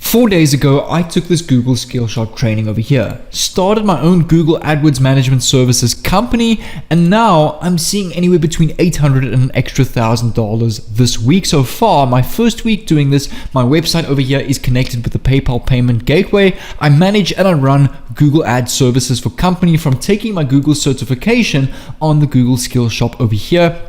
4 days ago, I took this Google Skillshot training over here, started my own Google AdWords management services company, and now I'm seeing anywhere between $800 and an extra $1,000 this week so far. My first week doing this, my website over here is connected with the PayPal payment gateway. I manage and I run Google Ads services for company from taking my Google certification on the Google Skillshop over here.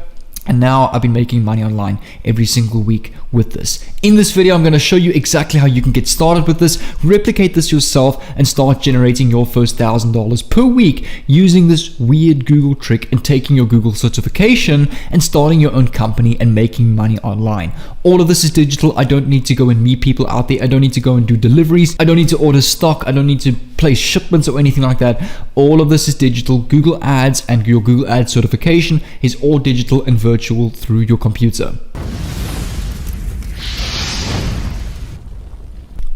And now I've been making money online every single week with this. In this video, I'm going to show you exactly how you can get started with this, replicate this yourself, and start generating your first $1,000 per week using this weird Google trick and taking your Google certification and starting your own company and making money online. All of this is digital. I don't need to go and meet people out there. I don't need to go and do deliveries. I don't need to order stock. I don't need to place shipments or anything like that. All of this is digital. Google Ads and your Google Ads certification is all digital and virtual through your computer.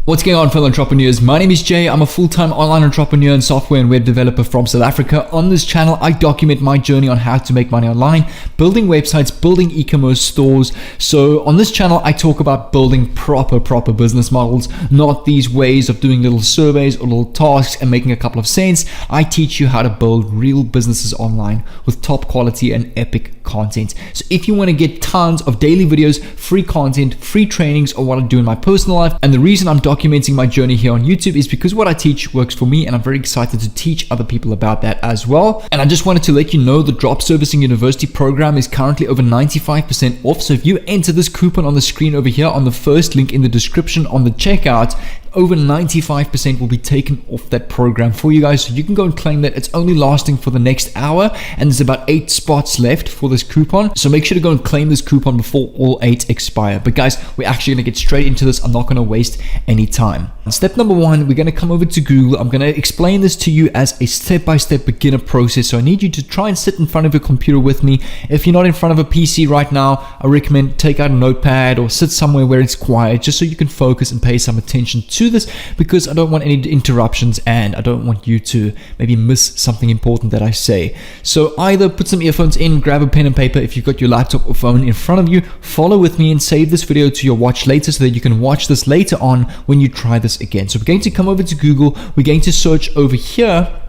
What's going on, fellow entrepreneurs? My name is Jay. I'm a full-time online entrepreneur and software and web developer from South Africa. On this channel, I document my journey on how to make money online, building websites, building e-commerce stores. So on this channel, I talk about building proper business models, not these ways of doing little surveys or little tasks and making a couple of cents. I teach you how to build real businesses online with top quality and epic content. So if you want to get tons of daily videos, free content, free trainings, or what I do in my personal life, and the reason I'm documenting my journey here on YouTube is because what I teach works for me, and I'm very excited to teach other people about that as well. And I just wanted to let you know the Drop Servicing University program is currently over 95% off. So if you enter this coupon on the screen over here on the first link in the description on the checkout, over 95% will be taken off that program for you guys. So you can go and claim that. It's only lasting for the next hour, and there's about 8 spots left for this coupon. So make sure to go and claim this coupon before all 8 expire. But guys, we're actually going to get straight into this. I'm not going to waste any time. Step number 1, we're going to come over to Google. I'm going to explain this to you as a step-by-step beginner process. So I need you to try and sit in front of your computer with me. If you're not in front of a PC right now, I recommend take out a notepad or sit somewhere where it's quiet, just so you can focus and pay some attention to this, because I don't want any interruptions and I don't want you to maybe miss something important that I say. So either put some earphones in, grab a pen and paper. If you've got your laptop or phone in front of you, follow with me and save this video to your watch later so that you can watch this later on when you try this again. So we're going to come over to Google. We're going to search over here,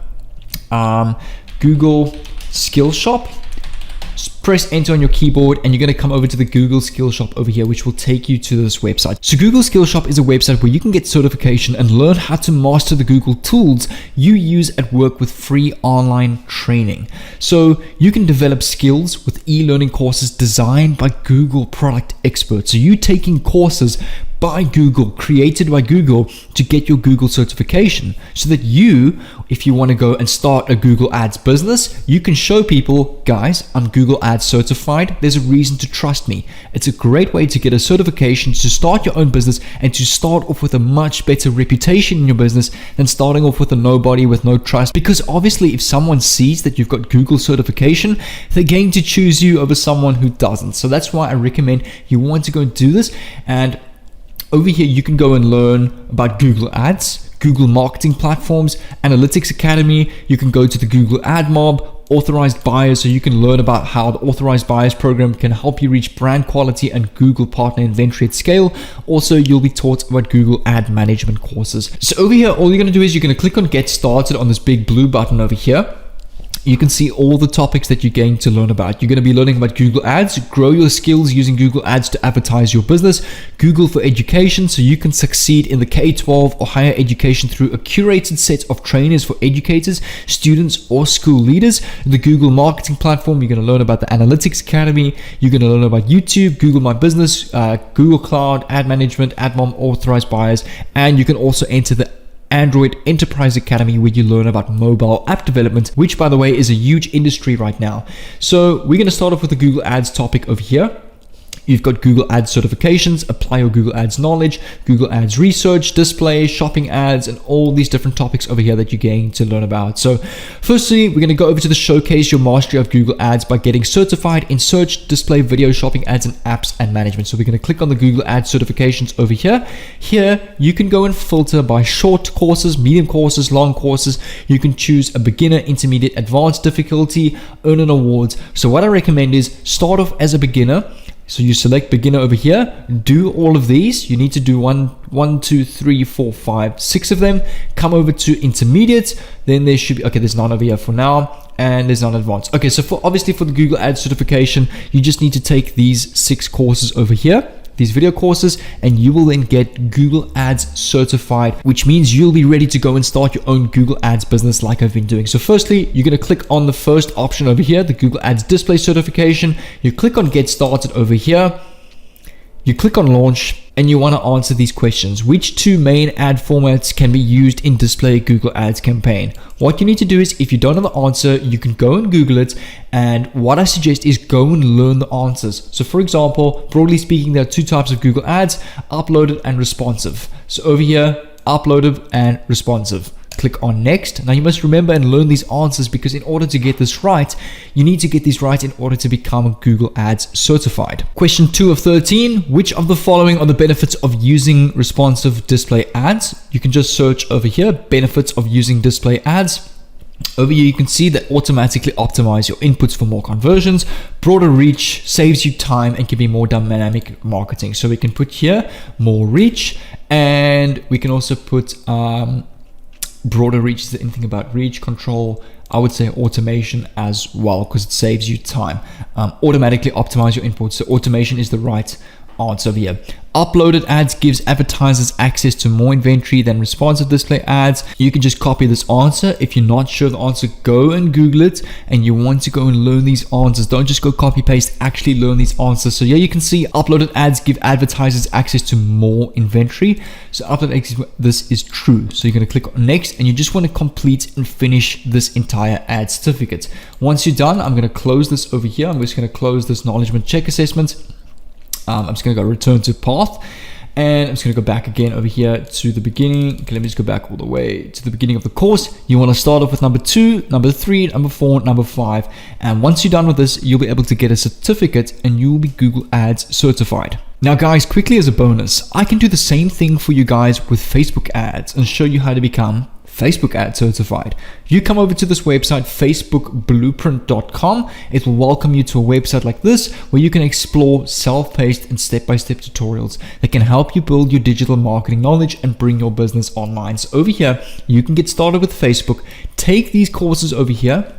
Google Skillshop. Press enter on your keyboard and you're going to come over to the Google Skillshop over here, which will take you to this website. So Google Skillshop is a website where you can get certification and learn how to master the Google tools you use at work with free online training. So you can develop skills with e-learning courses designed by Google product experts. So you taking courses by Google, created by Google, to get your Google certification, so that you, if you want to go and start a Google Ads business, you can show people, guys, I'm Google Ads certified. There's a reason to trust me. It's a great way to get a certification, to start your own business, and to start off with a much better reputation in your business than starting off with a nobody with no trust. Because obviously, if someone sees that you've got Google certification, they're going to choose you over someone who doesn't. So that's why I recommend you want to go and do this. And over here, you can go and learn about Google Ads, Google marketing platforms, Analytics Academy. You can go to the Google Ad Mob, authorized buyers, so you can learn about how the authorized buyers program can help you reach brand quality and Google partner inventory at scale. Also, you'll be taught about Google ad management courses. So over here, all you're going to do is you're going to click on get started on this big blue button over here. You can see all the topics that you're going to learn about. You're going to be learning about Google Ads, grow your skills using Google Ads to advertise your business, Google for education, so you can succeed in the K-12 or higher education through a curated set of trainers for educators, students, or school leaders. The Google marketing platform, you're going to learn about the Analytics Academy. You're going to learn about YouTube, Google My Business, Google Cloud, ad management, AdMom, authorized buyers, and you can also enter the Android Enterprise Academy, where you learn about mobile app development, which, by the way, is a huge industry right now. So we're going to start off with the Google Ads topic over here. You've got Google Ads certifications, apply your Google Ads knowledge, Google Ads research, display, shopping ads, and all these different topics over here that you're going to learn about. So firstly, we're going to go over to the showcase your mastery of Google Ads by getting certified in search, display, video, shopping ads, and apps and management. So we're going to click on the Google Ads certifications over here. Here, you can go and filter by short courses, medium courses, long courses. You can choose a beginner, intermediate, advanced difficulty, earn an award. So what I recommend is start off as a beginner, So you select beginner over here, do all of these. You need to do one, two, three, four, five, 6 of them. Come over to intermediate. Then there should be, okay, there's none over here for now, and there's none advanced. Okay, so obviously for the Google Ads certification, you just need to take these 6 courses over here, these video courses, and you will then get Google Ads certified, which means you'll be ready to go and start your own Google Ads business like I've been doing. So firstly, you're going to click on the first option over here, the Google Ads display certification. You click on get started over here. You click on launch, and you want to answer these questions. Which 2 main ad formats can be used in display Google Ads campaign? What you need to do is, if you don't know the answer, you can go and Google it. And what I suggest is go and learn the answers. So for example, broadly speaking, there are 2 types of Google Ads, uploaded and responsive. So over here, uploaded and responsive. Click on next. Now you must remember and learn these answers, because in order to get this right, you need to get these right in order to become Google Ads certified. Question 2 of 13, which of the following are the benefits of using responsive display ads? You can just search over here, benefits of using display ads. Over here, you can see that automatically optimize your inputs for more conversions, broader reach, saves you time, and can be more dynamic marketing. So we can put here more reach, and we can also put broader reach. Is there anything about reach control? I would say automation as well, because it saves you time. Automatically optimize your inputs. So automation is the right answer over here. Uploaded ads gives advertisers access to more inventory than responsive display ads. You can just copy this answer. If you're not sure the answer, go and Google it, and you want to go and learn these answers. Don't just go copy paste, actually learn these answers. So yeah, you can see uploaded ads give advertisers access to more inventory. So uploaded, this is true. So you're going to click on next, and you just want to complete and finish this entire ad certificate. Once you're done, I'm going to close this over here. I'm just going to close this knowledge check assessment. I'm just going to go return to path, and I'm just going to go back again over here to the beginning. Okay, let me just go back all the way to the beginning of the course. You want to start off with number 2, number 3, number 4, number 5. And once you're done with this, you'll be able to get a certificate, and you will be Google Ads certified. Now guys, quickly as a bonus, I can do the same thing for you guys with Facebook ads and show you how to become Facebook ad certified. You come over to this website, facebookblueprint.com. It will welcome you to a website like this, where you can explore self-paced and step-by-step tutorials that can help you build your digital marketing knowledge and bring your business online. So over here, you can get started with Facebook. Take these courses over here.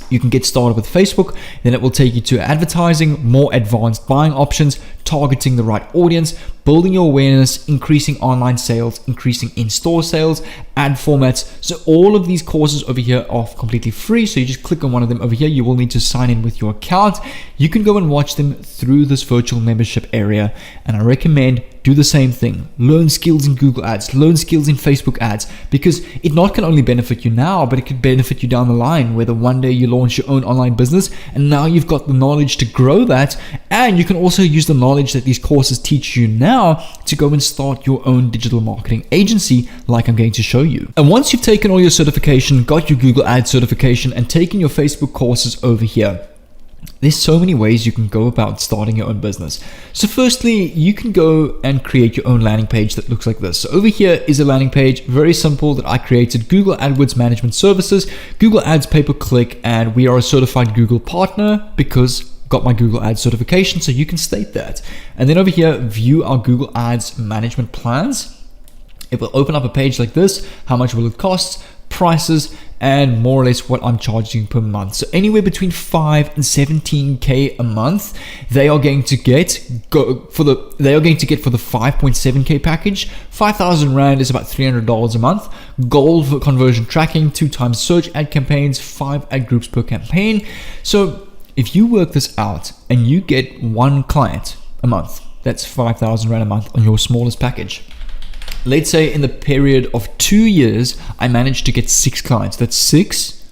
You can get started with Facebook, then it will take you to advertising, more advanced buying options, targeting the right audience, building your awareness, increasing online sales, increasing in-store sales, ad formats. So all of these courses over here are completely free. So you just click on one of them over here. You will need to sign in with your account. You can go and watch them through this virtual membership area. And I recommend do the same thing. Learn skills in Google Ads, learn skills in Facebook ads, because it not can only benefit you now, but it could benefit you down the line, whether one day you launch your own online business and now you've got the knowledge to grow that. And you can also use the knowledge that these courses teach you now to go and start your own digital marketing agency like I'm going to show you. And once you've taken all your certification, got your Google Ads certification, and taken your Facebook courses over here, there's so many ways you can go about starting your own business. So firstly, you can go and create your own landing page that looks like this. So over here is a landing page, very simple, that I created: Google AdWords Management Services, Google Ads pay-per-click, and we are a certified Google partner because got my Google Ads certification, so you can state that. And then over here, view our Google Ads management plans. It will open up a page like this. How much will it cost? Prices, and more or less what I'm charging per month. So anywhere between 5 and 17k a month, they are going to get for the 5.7k package. 5,000 Rand is about $300 a month. Gold for conversion tracking, 2 times search ad campaigns, 5 ad groups per campaign. So if you work this out and you get 1 client a month, that's 5,000 Rand a month on your smallest package. Let's say in the period of 2 years, I managed to get 6 clients. That's 6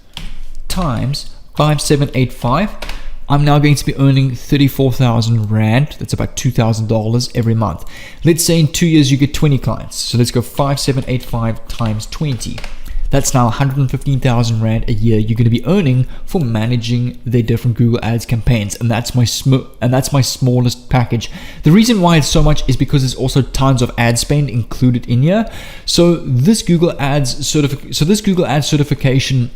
times 5785. I'm now going to be earning 34,000 Rand. That's about $2,000 every month. Let's say in 2 years, you get 20 clients. So let's go 5785 times 20. That's now 115,000 Rand a year you're going to be earning for managing their different Google Ads campaigns, and that's my smallest package. The reason why it's so much is because there's also tons of ad spend included in here. So this Google Ads certification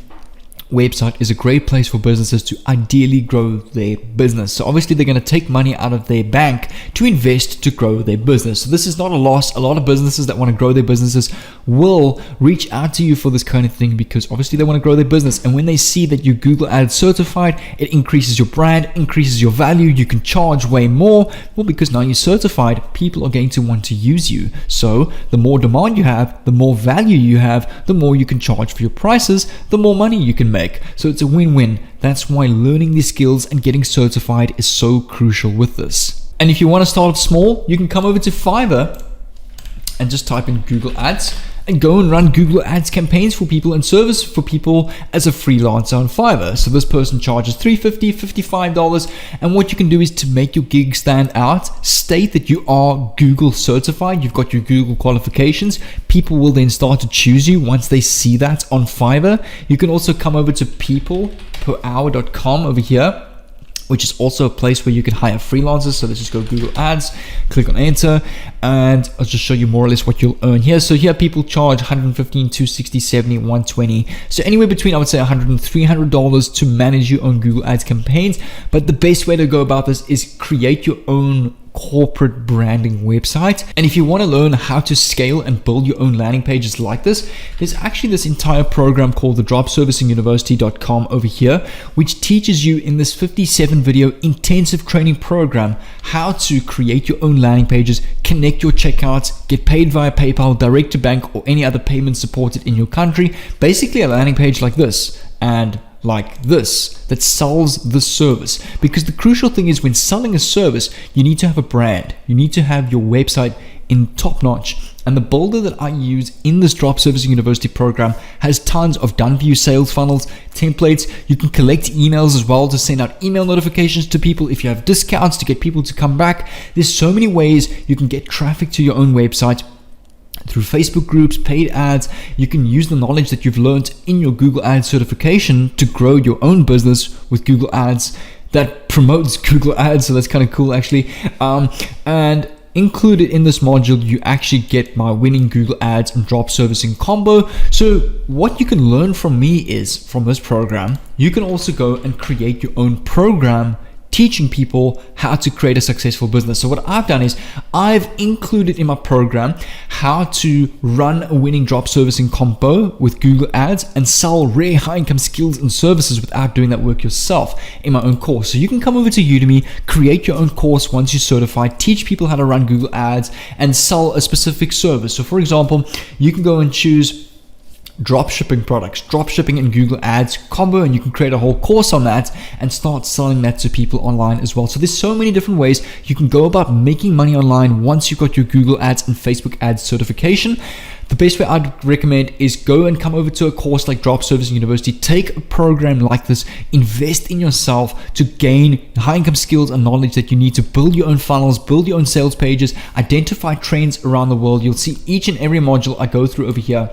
website is a great place for businesses to ideally grow their business. So obviously they're going to take money out of their bank to invest to grow their business. So this is not a loss. A lot of businesses that want to grow their businesses will reach out to you for this kind of thing because obviously they want to grow their business. And when they see that you're Google Ads certified, it increases your brand, increases your value. You can charge way more. Well, because now you're certified, people are going to want to use you. So the more demand you have, the more value you have, the more you can charge for your prices, the more money you can make. So it's a win-win. That's why learning these skills and getting certified is so crucial with this. And if you want to start small, you can come over to Fiverr and just type in Google Ads and go and run Google Ads campaigns for people and service for people as a freelancer on Fiverr. So this person charges $350, $55, and what you can do is to make your gig stand out, state that you are Google certified, you've got your Google qualifications. People will then start to choose you once they see that on Fiverr. You can also come over to peopleperhour.com over here, which is also a place where you can hire freelancers. So let's just go Google Ads, click on enter, and I'll just show you more or less what you'll earn here. So here people charge $115, $260, $70, $120. So anywhere between, I would say $100 and $300 to manage your own Google Ads campaigns. But the best way to go about this is create your own corporate branding website. And if you want to learn how to scale and build your own landing pages like this, there's actually this entire program called the dropservicinguniversity.com over here, which teaches you in this 57 video intensive training program how to create your own landing pages, connect your checkouts, get paid via PayPal, direct to bank, or any other payment supported in your country. Basically a landing page like this and like this that sells the service. Because the crucial thing is when selling a service, you need to have a brand. You need to have your website in top notch. And the builder that I use in this Drop Servicing University program has tons of done for you sales funnels, templates. You can collect emails as well to send out email notifications to people if you have discounts to get people to come back. There's so many ways you can get traffic to your own website. Through Facebook groups, paid ads. You can use the knowledge that you've learned in your Google Ads certification to grow your own business with Google Ads that promotes Google Ads. So that's kind of cool actually. And included in this module, you actually get my winning Google Ads and drop servicing combo. So what you can learn from me is from this program, you can also go and create your own program teaching people how to create a successful business. So what I've done is I've included in my program how to run a winning drop servicing combo with Google Ads and sell rare high income skills and services without doing that work yourself in my own course. So you can come over to Udemy, create your own course once you're certified, teach people how to run Google Ads and sell a specific service. So for example, you can go and choose drop shipping products, drop shipping and Google Ads combo, and you can create a whole course on that and start selling that to people online as well. So there's so many different ways you can go about making money online once you've got your Google Ads and Facebook Ads certification. The best way I'd recommend is go and come over to a course like Drop Servicing University, take a program like this, invest in yourself to gain high income skills and knowledge that you need to build your own funnels, build your own sales pages, identify trends around the world. You'll see each and every module I go through over here.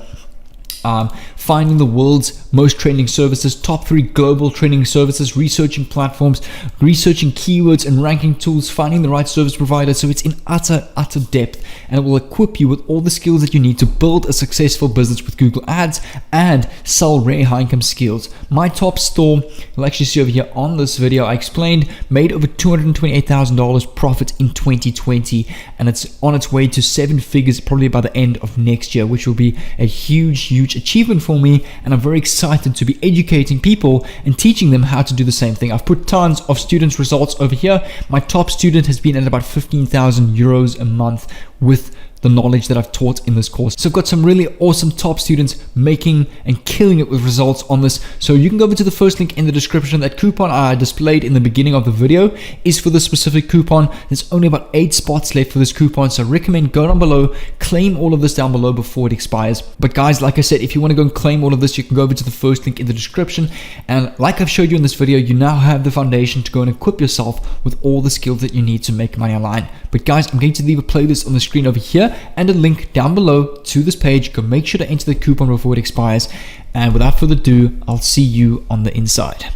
Finding the world's most trending services, top 3 global trending services, researching platforms, researching keywords and ranking tools, finding the right service provider. So it's in utter depth, and it will equip you with all the skills that you need to build a successful business with Google Ads and sell rare high income skills. My top store, you'll actually see over here on this video, I explained, made over $228,000 profit in 2020, and it's on its way to 7 figures probably by the end of next year, which will be a huge achievement for me, and I'm very excited to be educating people and teaching them how to do the same thing. I've put tons of students' results over here. My top student has been at about 15,000 euros a month with the knowledge that I've taught in this course. So I've got some really awesome top students making and killing it with results on this. So you can go over to the first link in the description. That coupon I displayed in the beginning of the video is for this specific coupon. There's only about 8 spots left for this coupon, so I recommend go down below, claim all of this down below before it expires. But guys, like I said, if you want to go and claim all of this, you can go over to the first link in the description. And like I've showed you in this video, you now have the foundation to go and equip yourself with all the skills that you need to make money online. But guys, I'm going to leave a playlist on the screen over here and a link down below to this page. Go make sure to enter the coupon before it expires. And without further ado, I'll see you on the inside.